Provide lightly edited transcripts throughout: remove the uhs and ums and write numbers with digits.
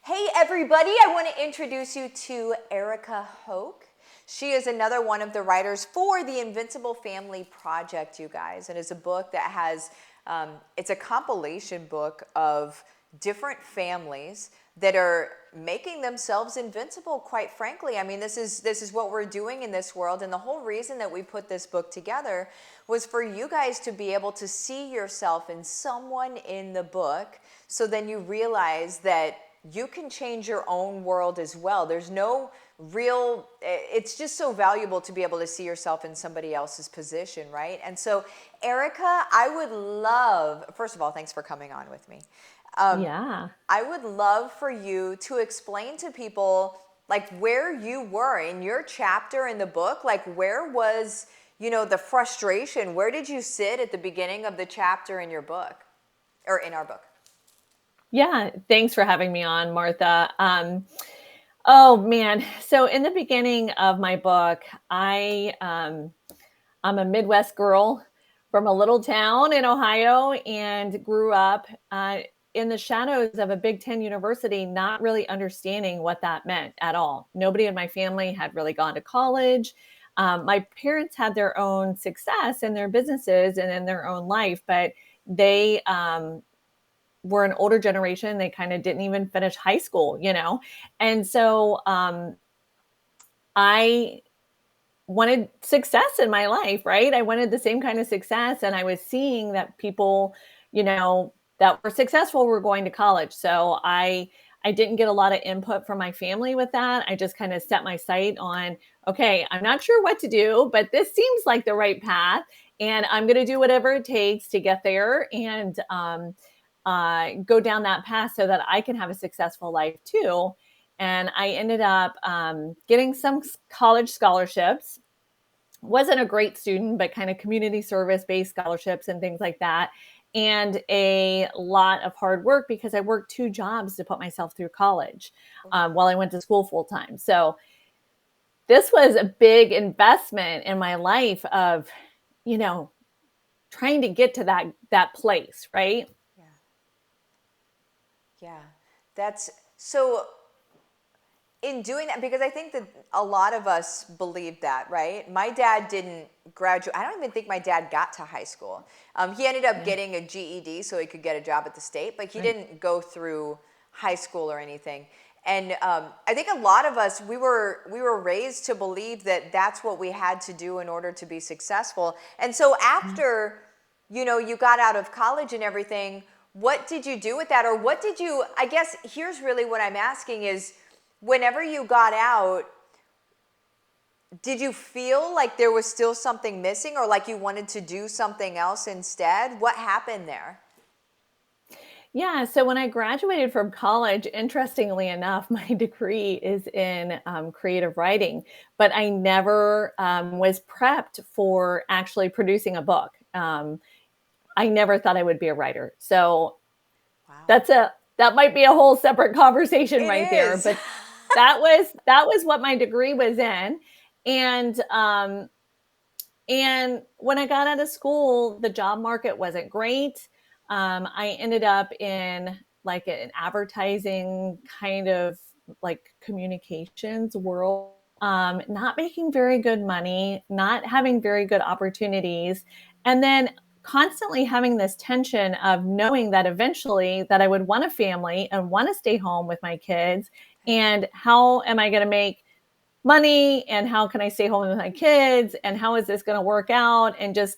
Hey everybody, I want to introduce you to Erica Hoke. She is another one of the writers for the Invincible Family project, you guys. And it's a book that has, it's a compilation book of different families that are making themselves invincible, quite frankly. I mean, this is what we're doing in this world. And the whole reason that we put this book together was for you guys to be able to see yourself in someone in the book. So then you realize that you can change your own world as well. There's no real, it's just so valuable to be able to see yourself in somebody else's position, right? And so, Erica, I would love, first of all, thanks for coming on with me. Yeah. I would love for you to explain to people like where you were in your chapter in the book, like where was, the frustration? Where did you sit at the beginning of the chapter in your book or in our book? Yeah. Thanks for having me on, Martha. Oh man. So in the beginning of my book, I'm a Midwest girl from a little town in Ohio and grew up in the shadows of a Big Ten university, not really understanding what that meant at all. Nobody in my family had really gone to college. My parents had their own success in their businesses and in their own life, but they were an older generation. They kind of didn't even finish high school. And so I wanted success in my life, right? I wanted the same kind of success. And I was seeing that people, that were successful were going to college. So I didn't get a lot of input from my family with that. I just kind of set my sight on, okay, I'm not sure what to do, but this seems like the right path. And I'm going to do whatever it takes to get there and go down that path so that I can have a successful life too. And I ended up getting some college scholarships. Wasn't a great student, but kind of community service based scholarships and things like that. And a lot of hard work because I worked two jobs to put myself through college while I went to school full time. So this was a big investment in my life of, you know, trying to get to that place, right? Yeah. Yeah. That's so in doing that, because I think that a lot of us believe that, right? My dad didn't graduate. I don't even think my dad got to high school. He ended up Yeah, getting a GED so he could get a job at the state, but he right. didn't go through high school or anything. And I think a lot of us, we were raised to believe that that's what we had to do in order to be successful. And so Yeah. after, you got out of college and everything, what did you do with that? Or what did you, I guess here's really what I'm asking is, whenever you got out, did you feel like there was still something missing or like you wanted to do something else instead? What happened there? Yeah. So when I graduated from college, interestingly enough, my degree is in creative writing, but I never was prepped for actually producing a book. I never thought I would be a writer. So Wow. that might be a whole separate conversation It right there. is. But that was what my degree was in, and when I got out of school, the job market wasn't great. I ended up in like an advertising kind of like communications world, not making very good money, not having very good opportunities, and then constantly having this tension of knowing that eventually that I would want a family and want to stay home with my kids, and how am I going to make money and how can I stay home with my kids and how is this going to work out, and just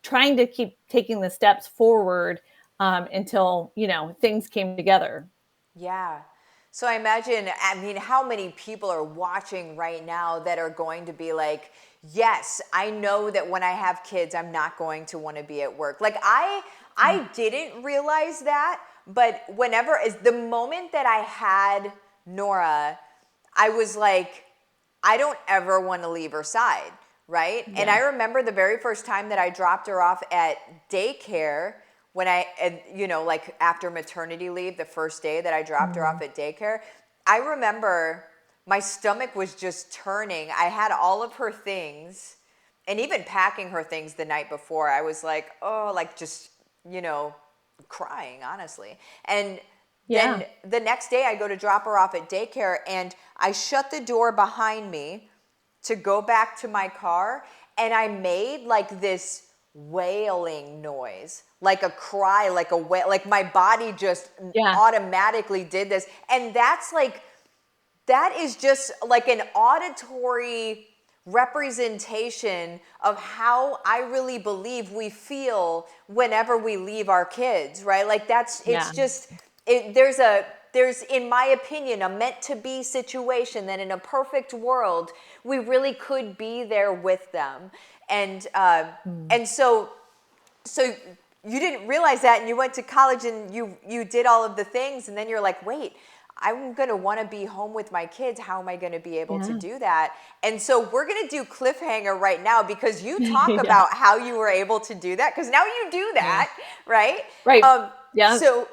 trying to keep taking the steps forward until things came together. Yeah. So I mean, how many people are watching right now that are going to be like, yes, I know that when I have kids, I'm not going to want to be at work. Like I didn't realize that, but whenever is the moment that I had Nora, I was like, I don't ever want to leave her side, right? And I Yeah. remember the very first time that I dropped her off at daycare when like after maternity leave, the first day that I dropped her off Mm. at daycare, I remember my stomach was just turning. I had all of her things and even packing her things the night before. I was like, oh, like just, you know, crying, honestly. And Yeah. then the next day I go to drop her off at daycare and I shut the door behind me to go back to my car, and I made like this wailing noise, like a cry, like a wail, like my body just Yeah. automatically did this. And that is just like an auditory representation of how I really believe we feel whenever we leave our kids, right? Like Yeah. it's just, there's, in my opinion, a meant to be situation that in a perfect world, we really could be there with them. And, Mm. and so you didn't realize that, and you went to college and you did all of the things, and then you're like, wait, I'm going to want to be home with my kids. How am I going to be able to Yeah. do that? And so we're going to do cliffhanger right now, because you talk Yeah. about how you were able to do that, because now you do Yeah. that, right? Right. Um, Yeah. so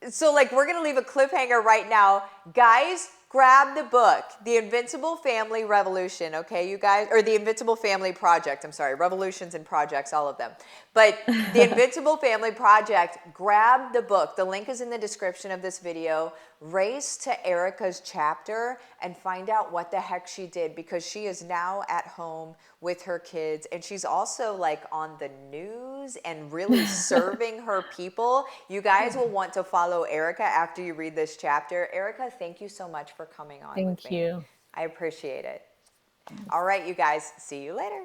so like we're gonna leave a cliffhanger right now. Guys, grab the book, The Invincible Family Revolution, okay, you guys? Or The Invincible Family Project, I'm sorry, revolutions and projects, all of them. But The Invincible Family Project, grab the book. The link is in the description of this video. Race to Erica's chapter and find out what the heck she did, because she is now at home with her kids, and she's also like on the news and really serving her people. You guys will want to follow Erica after you read this chapter. Erica, thank you so much for coming on with Thank me. you. I appreciate it. Thanks. All right, you guys, see you later.